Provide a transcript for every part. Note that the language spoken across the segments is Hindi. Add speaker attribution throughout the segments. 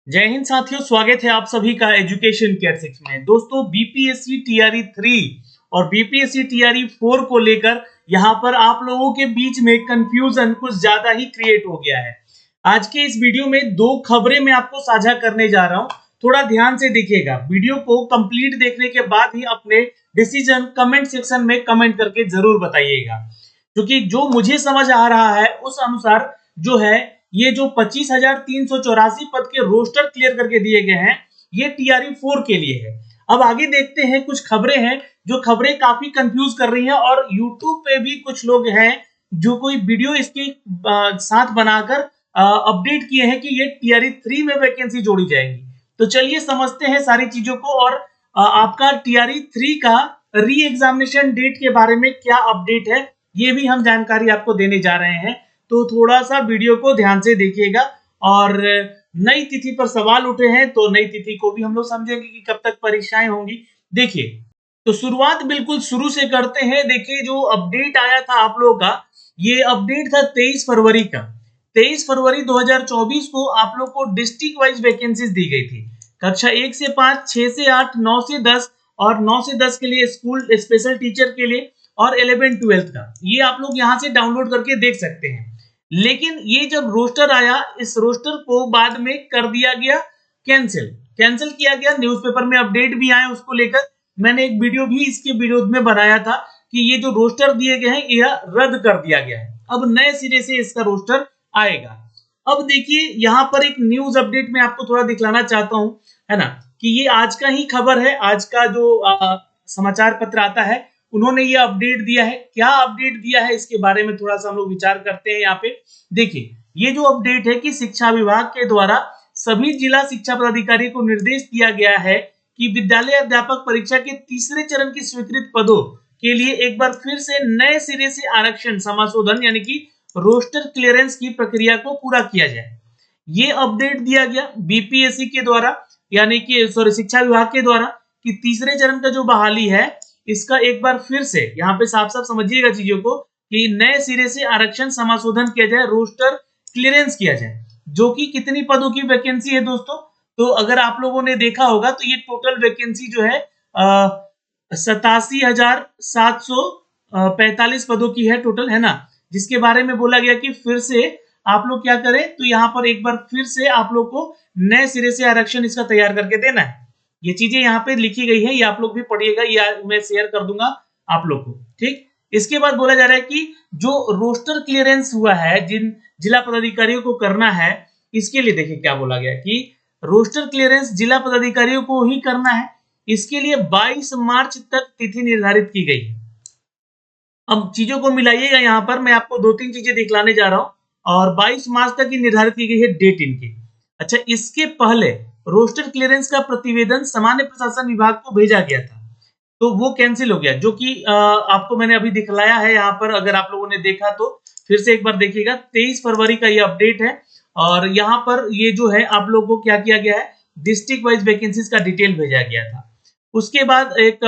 Speaker 1: जय हिंद साथियों, स्वागत है आप सभी का एजुकेशन केयर 6 में। दोस्तों, बीपीएससी टीआरई 3 और बीपीएससी टीआरई 4 को लेकर यहां पर आप लोगों के बीच में कंफ्यूजन कुछ ज्यादा ही क्रिएट हो गया है। आज के इस वीडियो में दो खबरें मैं आपको साझा करने जा रहा हूं। थोड़ा ध्यान से देखिएगा, वीडियो को कंप्लीट देखने के बाद ही अपने डिसीजन कमेंट सेक्शन में कमेंट करके जरूर बताइएगा, क्योंकि जो मुझे समझ आ रहा है उस अनुसार जो है ये जो 25,384 पद के रोस्टर क्लियर करके दिए गए हैं, ये टीआरई 4 के लिए है। अब आगे देखते हैं, कुछ खबरें हैं जो खबरें काफी कंफ्यूज कर रही हैं और यूट्यूब पे भी कुछ लोग हैं जो कोई वीडियो इसके साथ बनाकर अपडेट किए हैं कि ये टीआरई 3 में वैकेंसी जोड़ी जाएंगी। तो चलिए समझते हैं सारी चीजों को और आपका टीआरई 3 का री एग्जामिनेशन डेट के बारे में क्या अपडेट है, ये भी हम जानकारी आपको देने जा रहे हैं। तो थोड़ा सा वीडियो को ध्यान से देखिएगा। और नई तिथि पर सवाल उठे हैं तो नई तिथि को भी हम लोग समझेंगे कि कब तक परीक्षाएं होंगी। देखिए, तो शुरुआत बिल्कुल शुरू से करते हैं। देखिए, जो अपडेट आया था आप लोगों का, ये अपडेट था 23 फरवरी का। 23 फरवरी 2024 को आप लोग को डिस्ट्रिक्ट वाइज वैकेंसीज दी गई थी। कक्षा 1 से 5, 6 से 8, 9 से 10 और 9 से 10 के लिए स्कूल स्पेशल टीचर के लिए और 11-12 का, ये आप लोग यहां से डाउनलोड करके देख सकते हैं। लेकिन ये जब रोस्टर आया, इस रोस्टर को बाद में कर दिया गया कैंसिल किया गया। न्यूज़पेपर में अपडेट भी आए उसको लेकर। मैंने एक वीडियो भी इसके विरोध में बनाया था कि ये जो रोस्टर दिए गए हैं यह रद्द कर दिया गया है। अब नए सिरे से इसका रोस्टर आएगा। अब देखिए, यहाँ पर एक न्यूज अपडेट में आपको थोड़ा दिखलाना चाहता हूं, है ना, कि ये आज का ही खबर है। आज का जो समाचार पत्र आता है, उन्होंने ये अपडेट दिया है। क्या अपडेट दिया है इसके बारे में थोड़ा सा हम लोग विचार करते हैं। यहाँ पे देखिए, ये जो अपडेट है कि शिक्षा विभाग के द्वारा सभी जिला शिक्षा पदाधिकारी को निर्देश दिया गया है कि विद्यालय अध्यापक परीक्षा के तीसरे चरण की स्वीकृत पदों के लिए एक बार फिर से नए सिरे से आरक्षण समाशोधन यानी कि रोस्टर क्लियरेंस की प्रक्रिया को पूरा किया जाए। ये अपडेट दिया गया बीपीएससी के द्वारा, यानी कि शिक्षा विभाग के द्वारा, कि तीसरे चरण का जो बहाली है इसका एक बार फिर से, यहाँ पे साफ साफ समझिएगा चीजों को, कि नए सिरे से आरक्षण समाशोधन किया जाए, रोस्टर क्लियरेंस किया जाए। जो कि कितनी पदों की वैकेंसी है दोस्तों? तो अगर आप लोगों ने देखा होगा तो ये टोटल वैकेंसी जो है 87,745 पदों की है टोटल, है ना, जिसके बारे में बोला गया कि फिर से आप लोग क्या करें, तो यहाँ पर एक बार फिर से आप लोग को नए सिरे से आरक्षण इसका तैयार करके देना है। ये चीजें यहाँ पे लिखी गई है, ये आप लोग भी पढ़िएगा, ये मैं शेयर कर दूंगा आप लोग को, ठीक। इसके बाद बोला जा रहा है कि जो रोस्टर क्लियरेंस हुआ है जिन जिला पदाधिकारियों को करना है, इसके लिए देखिए क्या बोला गया कि रोस्टर क्लियरेंस जिला पदाधिकारियों को ही करना है। इसके लिए 22 मार्च तक तिथि निर्धारित की गई है। अब चीजों को मिलाइएगा, यहाँ पर मैं आपको 2-3 चीजें दिखलाने जा रहा हूं। और 22 मार्च तक की निर्धारित की गई है डेट इनकी। अच्छा, इसके पहले रोस्टर क्लियरेंस का प्रतिवेदन सामान्य प्रशासन विभाग को भेजा गया था, तो वो कैंसिल हो गया, जो कि आपको मैंने अभी दिखलाया है यहाँ पर। अगर आप लोगों ने देखा तो फिर से एक बार देखिएगा। 23 फरवरी का ये अपडेट है और यहाँ पर ये जो है आप लोगों को क्या किया गया है, डिस्ट्रिक्ट वाइज वैकेंसीज का डिटेल भेजा गया था। उसके बाद एक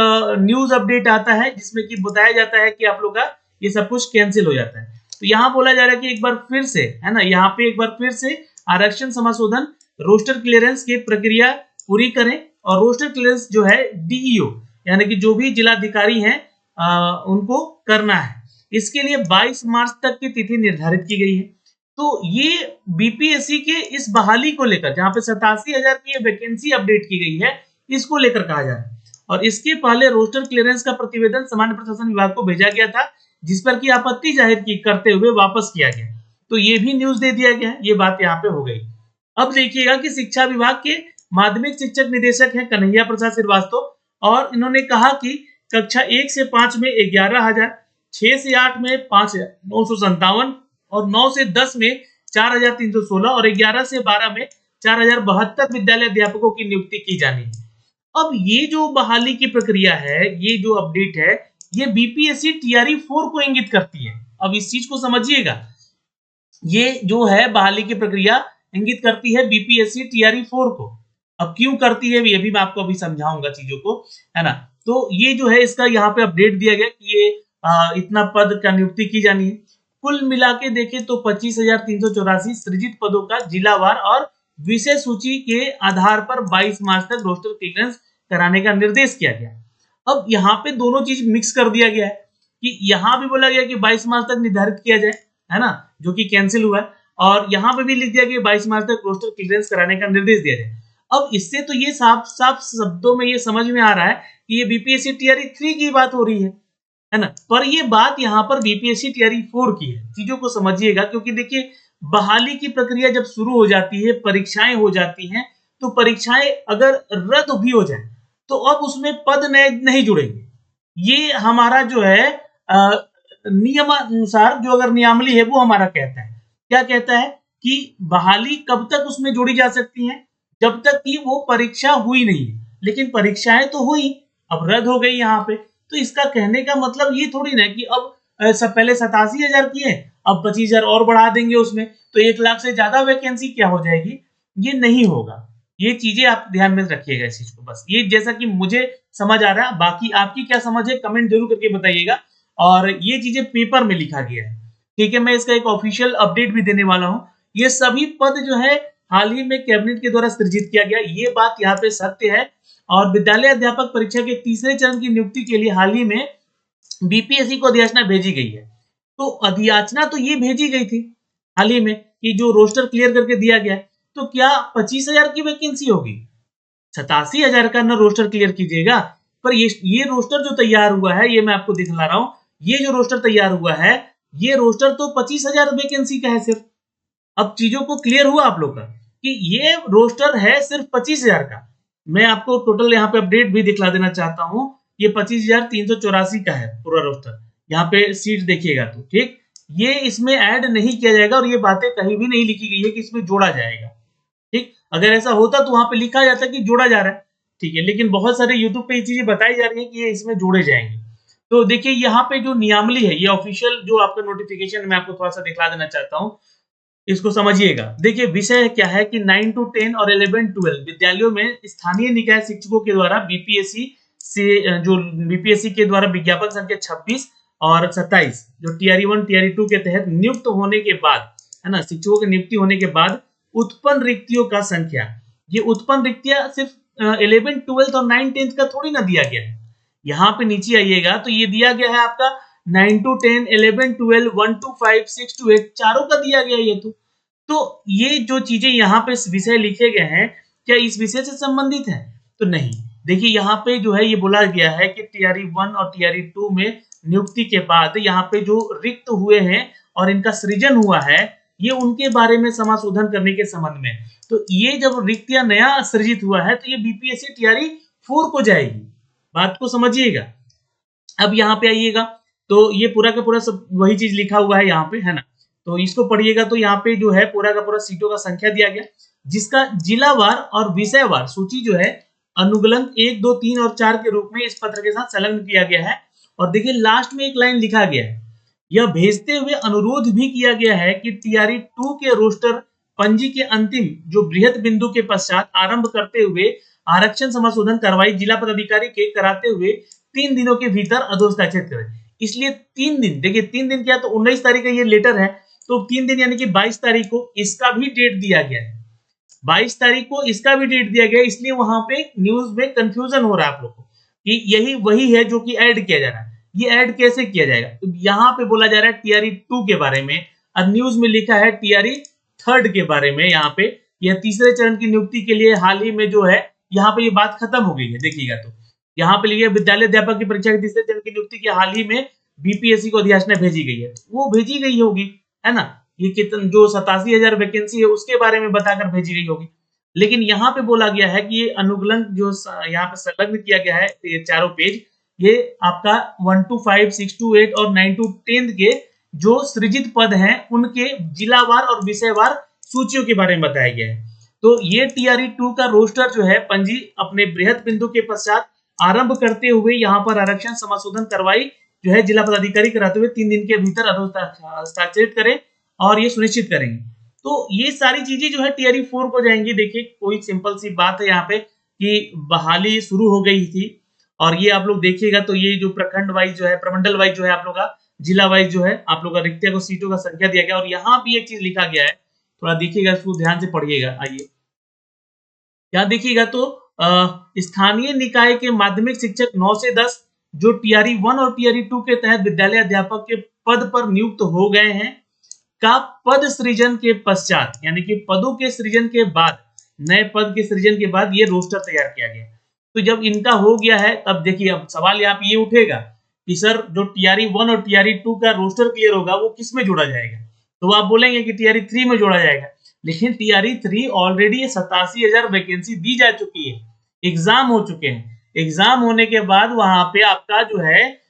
Speaker 1: न्यूज अपडेट आता है जिसमें कि बताया जाता है कि आप लोग का ये सब कुछ कैंसिल हो जाता है। तो यहाँ बोला जा रहा है कि एक बार फिर से, है ना, यहाँ पे एक बार फिर से आरक्षण समाशोधन रोस्टर क्लियरेंस की प्रक्रिया पूरी करें। और रोस्टर क्लियरेंस जो है डीईओ यानी कि जो भी जिलाधिकारी हैं उनको करना है। इसके लिए 22 मार्च तक की तिथि निर्धारित की गई है। तो ये बीपीएससी के इस बहाली को लेकर, जहां पे 87,000 की वैकेंसी अपडेट की गई है, इसको लेकर कहा जा रहा है। और इसके पहले रोस्टर क्लियरेंस का प्रतिवेदन सामान्य प्रशासन विभाग को भेजा गया था, जिस पर की आपत्ति जाहिर की करते हुए वापस किया गया। तो ये भी न्यूज दे दिया गया, ये बात यहाँ पे हो गई। अब देखिएगा कि शिक्षा विभाग के माध्यमिक शिक्षक निदेशक हैं कन्हैया प्रसाद श्रीवास्तव, और इन्होंने कहा कि कक्षा 1 से 5 में 11,000, 6 से 8 में 5,957 और 9 से 10 में 4,316 और 11 से 12 में 4,072 विद्यालय अध्यापकों की नियुक्ति की जानी है। अब ये जो बहाली की प्रक्रिया है, ये जो अपडेट है, ये बीपीएससी टीआरई 4 को इंगित करती है। अब इस चीज को समझिएगा, ये जो है बहाली की प्रक्रिया इंगित करती है बीपीएससी टीआरई 4 को। अब क्यों करती है ये भी मैं आपको अभी समझाऊंगा चीजों को, है ना। तो ये जो है इसका यहाँ पे अपडेट दिया गया कि ये इतना पद का नियुक्ति की जानी है। कुल मिला के देखें तो 25,384 सृजित पदों का जिलावार और विषय सूची के आधार पर 22 मार्च तक रोस्टर क्लियरेंस कराने का निर्देश किया गया। अब यहाँ पे दोनों चीज मिक्स कर दिया गया है कि यहाँ भी बोला गया कि 22 मार्च तक निर्धारित किया जाए, है ना, जो कि कैंसिल हुआ है, और यहाँ पे भी लिख दिया कि 22 मार्च तक रोस्टर क्लियरेंस कराने का निर्देश दिया जाए। अब इससे तो ये साफ साफ शब्दों में ये समझ में आ रहा है कि ये बीपीएससी टीआरई 3 की बात हो रही है ना, पर ये बात यहाँ पर बीपीएससी टीआरई 4 की है। चीजों को समझिएगा, क्योंकि देखिए बहाली की प्रक्रिया जब शुरू हो जाती है, परीक्षाएं हो जाती हैं, तो परीक्षाएं अगर रद्द भी हो जाए तो अब उसमें पद नए नहीं जुड़ेंगे। ये हमारा जो है नियमानुसार जो अगर नियमावली है वो हमारा कहता है, क्या कहता है कि बहाली कब तक उसमें जोड़ी जा सकती है, जब तक कि वो परीक्षा हुई नहीं है। लेकिन परीक्षाएं तो हुई, अब रद्द हो गई यहाँ पे, तो इसका कहने का मतलब ये थोड़ी ना कि अब सब पहले 87,000 की है, अब 25,000 और बढ़ा देंगे उसमें, तो 1 लाख से ज्यादा वैकेंसी क्या हो जाएगी, ये नहीं होगा। ये चीजें आप ध्यान में रखिएगा इस चीज को, बस ये जैसा कि मुझे समझ आ रहा है। बाकी आपकी क्या समझ है कमेंट जरूर करके बताइएगा। और ये चीजें पेपर में लिखा गया है, ठीक है, मैं इसका एक ऑफिशियल अपडेट भी देने वाला हूँ। ये सभी पद जो है हाल ही में कैबिनेट के द्वारा सृजित किया गया, ये बात यहाँ पे सत्य है। और विद्यालय अध्यापक परीक्षा के तीसरे चरण की नियुक्ति के लिए हाल ही में बीपीएससी को अधियाचना भेजी गई है। तो अधियाचना तो ये भेजी गई थी हाल ही में कि जो रोस्टर क्लियर करके दिया गया, तो क्या 25,000 की वैकेंसी होगी? 87,000 का ना रोस्टर क्लियर कीजिएगा, पर ये रोस्टर जो तैयार हुआ है, ये मैं आपको दिखला रहा हूं, ये जो रोस्टर तैयार हुआ है, ये रोस्टर तो 25,000 वैकेंसी का है सिर्फ। अब चीजों को क्लियर हुआ आप लोग का कि ये रोस्टर है सिर्फ 25,000 का। मैं आपको टोटल यहाँ पे अपडेट भी दिखला देना चाहता हूँ, ये 25,384 का है पूरा रोस्टर। यहाँ पे सीट देखिएगा तो ठीक, ये इसमें ऐड नहीं किया जाएगा और ये बातें कहीं भी नहीं लिखी गई है कि इसमें जोड़ा जाएगा। ठीक, अगर ऐसा होता तो वहां पे लिखा जाता कि जोड़ा जा रहा है, ठीक है, लेकिन बहुत सारे यूट्यूब पे ये चीजें बताई जा रही है कि ये इसमें जोड़े जाएंगे। तो देखिए यहाँ पे जो नियमावली है, ये ऑफिशियल जो आपका नोटिफिकेशन मैं आपको थोड़ा सा दिखला देना चाहता हूँ, इसको समझिएगा। देखिए विषय क्या है कि 9 to 10 और 11-12 विद्यालयों में स्थानीय निकाय शिक्षकों के द्वारा बीपीएससी से जो बीपीएससी के द्वारा विज्ञापन संख्या 26 और 27 जो टीआरई 1 टीआरई 2 के तहत नियुक्त होने के बाद, है ना, शिक्षकों की नियुक्ति होने के बाद उत्पन्न रिक्तियों का संख्या, ये उत्पन्न रिक्तियां सिर्फ 11, 12 और 9, 10 का थोड़ी ना दिया गया है। यहाँ पे नीचे आइएगा तो ये दिया गया है आपका 9 to 10, 11, 12, 1 to 5, 6 to 8 चारों का दिया गया ये तो ये जो चीजें यहाँ पे विषय लिखे गए हैं, क्या इस विषय से संबंधित है? तो नहीं। देखिए यहाँ पे जो है ये बोला गया है कि टीआरई 1 और टीआरई 2 में नियुक्ति के बाद यहाँ पे जो रिक्त हुए हैं और इनका सृजन हुआ है, ये उनके बारे में समाशोधन करने के संबंध में। तो ये जब रिक्तियां नया सृजित हुआ है तो ये बीपीएससी टीआरई 4 को जाएगी, बात को समझिएगा। अब यहाँ पे आइएगा तो ये पूरा का पूरा सब वही चीज लिखा हुआ है यहाँ पे, है ना, तो इसको पढ़िएगा तो यहाँ पे जो है पूरा का पूरा सीटों का संख्या दिया गया, जिसका जिलावार और विषयवार सूची जो है अनुगलंक 1, 2, 3 और 4 के रूप में इस पत्र के साथ संलग्न किया गया है। और देखिए लास्ट में एक लाइन लिखा गया है, यह भेजते हुए अनुरोध भी किया गया है कि टीआरई 2 के रोस्टर पंजी के अंतिम जो बृहत बिंदु के पश्चात आरंभ करते हुए आरक्षण समाशोधन कार्रवाई जिला पदाधिकारी के कराते हुए 3 दिनों के भीतर अधोस्ताक्षरित करें। इसलिए 3 दिन, देखिए 3 दिन क्या, तो 19 तारीख का ये लेटर है, तो 3 दिन यानी कि 22 तारीख को इसका भी डेट दिया गया है, 22 तारीख को इसका भी डेट दिया गया है। इसलिए वहां पे न्यूज में कंफ्यूजन हो रहा है आप लोग को कि यही वही है जो कि ऐड किया जा रहा है। ये ऐड कैसे किया जाएगा, तो यहाँ पे बोला जा रहा है टीआरई 2 के बारे में और न्यूज में लिखा है टीआरई 3 के बारे में। यहाँ पे यह तीसरे चरण की नियुक्ति के लिए हाल ही में जो है यहाँ पे ये बात खत्म हो गई है। देखिएगा तो यहाँ पे लिखिए विद्यालय अध्यापक की परीक्षा के तीसरे चरण की नियुक्ति के हाल ही में बीपीएससी को अधियाचना भेजी गई है, वो भेजी गई होगी, है ना, ये कितना जो 87,000 वैकेंसी है उसके बारे में बताकर भेजी गई होगी। लेकिन यहाँ पे बोला गया है कि ये अनुगलंक जो यहाँ पे संलग्न किया गया है, ये चारों पेज, ये आपका 1 to 5, 6 to 8 और 9 to 10 के जो सृजित पद हैं उनके जिलावार और विषयवार सूचियों के बारे में बताया गया है। तो ये टीआरई 2 का रोस्टर जो है पंजी अपने बृहत बिंदु के पश्चात आरंभ करते हुए यहाँ पर आरक्षण समाशोधन कार्रवाई जो है जिला पदाधिकारी कराते हुए 3 दिन के भीतर हस्ताक्षरित करें और ये सुनिश्चित करेंगे। तो ये सारी चीजें जो है टीआरई 4 को जाएंगी। देखिए कोई सिंपल सी बात है यहाँ पे कि बहाली शुरू हो गई थी और ये आप लोग देखिएगा तो ये जो प्रखंड वाइज जो है, प्रमंडल वाइज जो है, आप लोग का जिला वाइज जो है आप लोग का रिक्तियों को सीटों का संख्या दिया गया और यहाँ भी एक चीज लिखा गया है, थोड़ा देखिएगा इसको ध्यान से पढ़िएगा। आइए यहाँ देखिएगा तो स्थानीय निकाय के माध्यमिक शिक्षक 9 से 10 जो टीआरई 1 और टीआरई 2 के तहत विद्यालय अध्यापक के पद पर नियुक्त हो गए हैं का पद सृजन के पश्चात, यानी कि पदों के सृजन के बाद, नए पद के सृजन के बाद ये रोस्टर तैयार किया गया। तो जब इनका हो गया है तब देखिए अब सवाल यहाँ पे ये उठेगा कि सर जो टीआरई 1 और टीआरई 2 का रोस्टर क्लियर होगा वो किस में जोड़ा जाएगा, तो आप बोलेंगे कि टीआरई 3 में जोड़ा जाएगा, लेकिन टीआरई 3 ऑलरेडी 87,000 वैकेंसी दी जा चुकी है, एग्जाम हो चुके हैं, एग्जाम होने के बाद वहां पे आपका जो है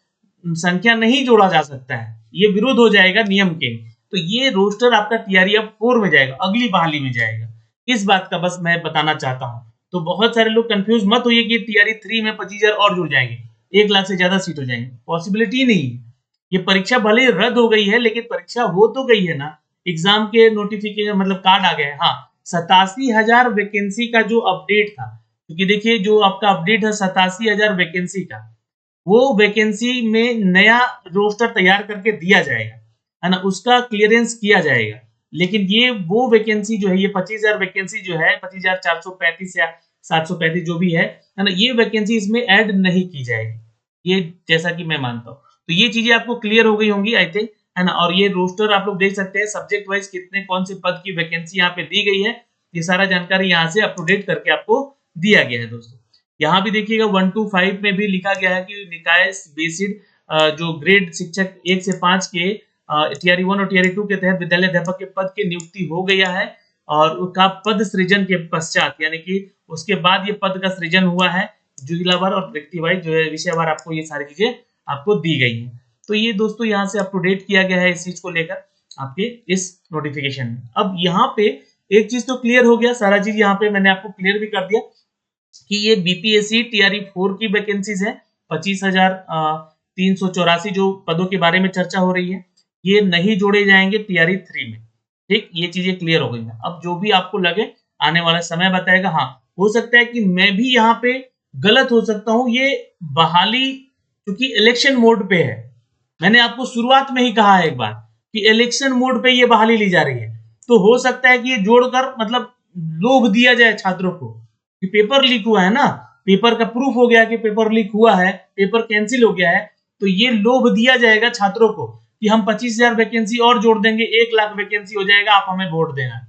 Speaker 1: संख्या नहीं जोड़ा जा सकता है, ये विरोध हो जाएगा नियम के। तो ये रोस्टर आपका टीआरई अब 4 में जाएगा, अगली बहाली में जाएगा। इस बात का बस मैं बताना चाहता हूं। तो बहुत सारे लोग कंफ्यूज मत होइए कि टीआरई 3 में 25,000 और जुड़ जाएंगे, 1 लाख से ज्यादा सीट हो जाएंगे, पॉसिबिलिटी नहीं है। ये परीक्षा भले ही रद्द हो गई है लेकिन परीक्षा हो तो गई है ना, एग्जाम के नोटिफिकेशन मतलब कार्ड आ गए। हाँ, 87,000 वैकेंसी का जो अपडेट था, क्योंकि देखिए जो आपका अपडेट है 87,000 वैकेंसी का, वो वैकेंसी में नया रोस्टर तैयार करके दिया जाएगा, है ना, उसका क्लियरेंस किया जाएगा। लेकिन ये वो वैकेंसी जो है, ये 25,000 वैकेंसी जो है, 25,435 या 735 जो भी है ना, ये वैकेंसी इसमें ऐड नहीं की जाएगी, ये जैसा कि मैं मानता हूँ। तो ये चीजें आपको क्लियर हो गई होंगी आई थिंक, है ना। और ये रोस्टर आप लोग देख सकते हैं सब्जेक्ट वाइज कितने कौन से पद की वैकेंसी यहाँ पे दी गई है, ये सारा जानकारी यहाँ से अप टू डेट करके आपको दिया गया है दोस्तों। यहाँ भी देखिएगा 1 to 5 में भी लिखा गया है कि निकाय बेसिड जो ग्रेड शिक्षक 1 से 5 के टीआरई 1 और टीआरई 2 के तहत विद्यालय अध्यापक के पद की नियुक्ति हो गया है, और उसका पद सृजन के पश्चात, यानी कि उसके बाद ये पद का सृजन हुआ है, जिलावार और व्यक्तिवार जो है विषयवार आपको ये सारी चीजें आपको दी गई हैं। तो ये दोस्तों यहाँ से अप टू डेट किया गया है इस चीज को लेकर आपके इस नोटिफिकेशन में। अब यहाँ पे एक चीज तो क्लियर हो गया, सारा चीज यहाँ पे मैंने आपको क्लियर भी कर दिया कि ये बीपीएससी टीआरई 4 की वैकेंसीज है, 25,384 जो पदों के बारे में चर्चा हो रही है, ये नहीं जोड़े जाएंगे टीआरई 3 में। ठीक, ये चीजें क्लियर हो गई हैं। अब जो भी आपको लगे आने वाला समय बताएगा। हाँ, हो सकता है कि मैं भी यहाँ पे गलत हो सकता हूँ, ये बहाली क्योंकि इलेक्शन मोड पे है, मैंने आपको शुरुआत में ही कहा है एक बार कि इलेक्शन मोड पे ये बहाली ली जा रही है, तो हो सकता है कि ये जोड़कर मतलब लोभ दिया जाए छात्रों को कि पेपर लीक हुआ है ना, पेपर का प्रूफ हो गया कि पेपर लीक हुआ है, पेपर कैंसिल हो गया है, तो ये लोभ दिया जाएगा छात्रों को कि हम 25,000 वैकेंसी और जोड़ देंगे, 1 लाख वैकेंसी हो जाएगा, आप हमें वोट देना।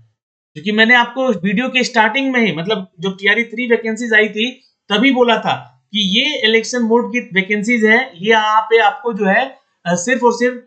Speaker 1: क्योंकि मैंने आपको वीडियो के स्टार्टिंग में ही मतलब जब टीआरई 3 वैकेंसीज आई थी तभी बोला था कि ये इलेक्शन मोड की वैकेंसीज है, ये यहाँ पे आपको जो है सिर्फ और सिर्फ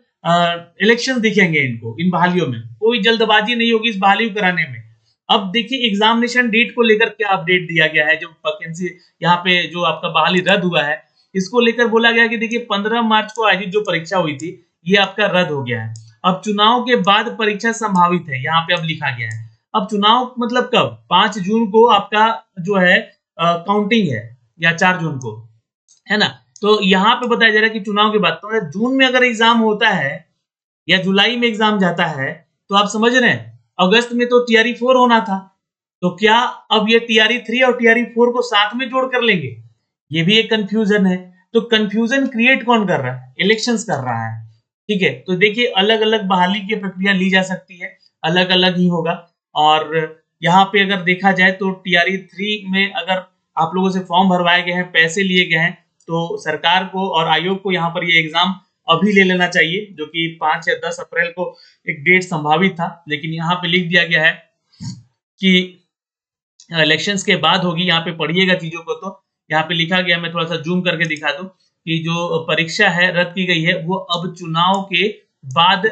Speaker 1: इलेक्शन दिखेंगे इनको, इन बहालियों में कोई जल्दबाजी नहीं होगी इस बहाली को कराने में। अब देखिए एग्जामिनेशन डेट को लेकर क्या अपडेट दिया गया है, जो वैकेंसी यहाँ पे जो आपका बहाली रद्द हुआ है इसको लेकर बोला गया कि देखिए 15 मार्च को आयोजित जो परीक्षा हुई थी ये आपका रद्द हो गया है। अब चुनाव के बाद परीक्षा संभावित है, यहाँ पे अब लिखा गया है। अब चुनाव मतलब कब, 5 जून को आपका जो है काउंटिंग है, या 4 जून को, है ना। तो यहाँ पे बताया जा रहा है कि चुनाव के बाद, तो जून में अगर एग्जाम होता है या जुलाई में एग्जाम जाता है तो आप समझ रहे हैं अगस्त में तो टीआरई 4 होना था, तो क्या अब ये टीआरई 3 और टीआरई 4 को साथ में जोड़ कर लेंगे, ये भी एक कंफ्यूजन है। तो कंफ्यूजन क्रिएट कौन कर रहा है, इलेक्शंस कर रहा है। ठीक है, तो देखिए अलग अलग बहाली की प्रक्रिया ली जा सकती है, अलग अलग ही होगा। और यहाँ पे अगर देखा जाए तो टीआरई 3 में अगर आप लोगों से फॉर्म भरवाए गए हैं, पैसे लिए गए हैं, तो सरकार को और आयोग को यहाँ पर ये एग्जाम अभी ले लेना चाहिए, जो कि 5 या 10 अप्रैल को एक डेट संभावित था, लेकिन यहाँ पे लिख दिया गया है कि इलेक्शंस के बाद होगी। यहाँ पे पढ़िएगा चीजों को, तो यहाँ पे लिखा गया, मैं थोड़ा सा जूम करके दिखा दूं कि जो परीक्षा है रद्द की गई है वो अब चुनाव के बाद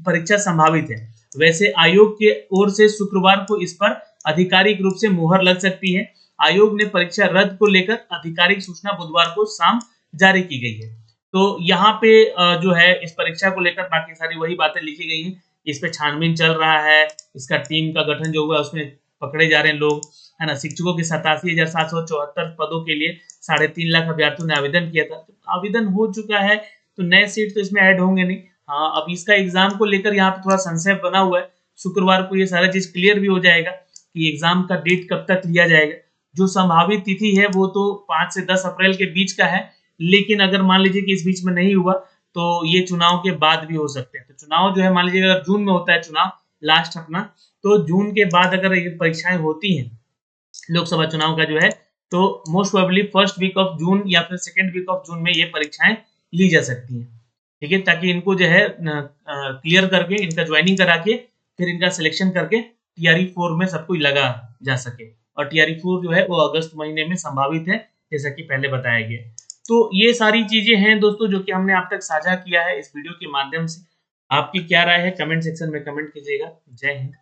Speaker 1: परीक्षा संभावित है। वैसे आयोग के ओर से शुक्रवार को इस पर आधिकारिक रूप से मुहर लग सकती है। आयोग ने परीक्षा रद्द को लेकर आधिकारिक सूचना बुधवार को शाम जारी की गई है। तो यहाँ पे जो है इस परीक्षा को लेकर बाकी सारी वही बातें लिखी गई हैं। इस पे छानबीन चल रहा है, इसका टीम का गठन जो हुआ उसमें पकड़े जा रहे हैं लोग, है ना। शिक्षकों के 87,774 पदों के लिए 3.5 लाख अभ्यर्थियों ने आवेदन किया था, तो आवेदन हो चुका है, तो नए सीट तो इसमें ऐड होंगे नहीं। हाँ, अब इसका एग्जाम को लेकर यहाँ पे थोड़ा संशय बना हुआ है। शुक्रवार को ये सारा चीज क्लियर भी हो जाएगा कि एग्जाम का डेट कब तक लिया जाएगा। जो संभावित तिथि है वो तो 5 से 10 अप्रैल के बीच का है, लेकिन अगर मान लीजिए कि इस बीच में नहीं हुआ तो ये चुनाव के बाद भी हो सकते हैं। तो चुनाव जो है मान लीजिए अगर जून में होता है चुनाव लास्ट अपना, तो जून के बाद अगर ये परीक्षाएं होती हैं लोकसभा चुनाव का जो है, तो most probably first week of June या फिर सेकेंड वीक ऑफ जून में ये परीक्षाएं ली जा सकती हैं। ठीक है, ताकि इनको जो है क्लियर करके इनका ज्वाइनिंग करा के फिर इनका सिलेक्शन करके टीआरई 4 में सबको लगा जा सके। और टीआरई 4 जो है वो अगस्त महीने में संभावित है, जैसा कि पहले बताया गया। तो ये सारी चीजें हैं दोस्तों जो कि हमने आप तक साझा किया है इस वीडियो के माध्यम से। आपकी क्या राय है कमेंट सेक्शन में कमेंट कीजिएगा। जय हिंद।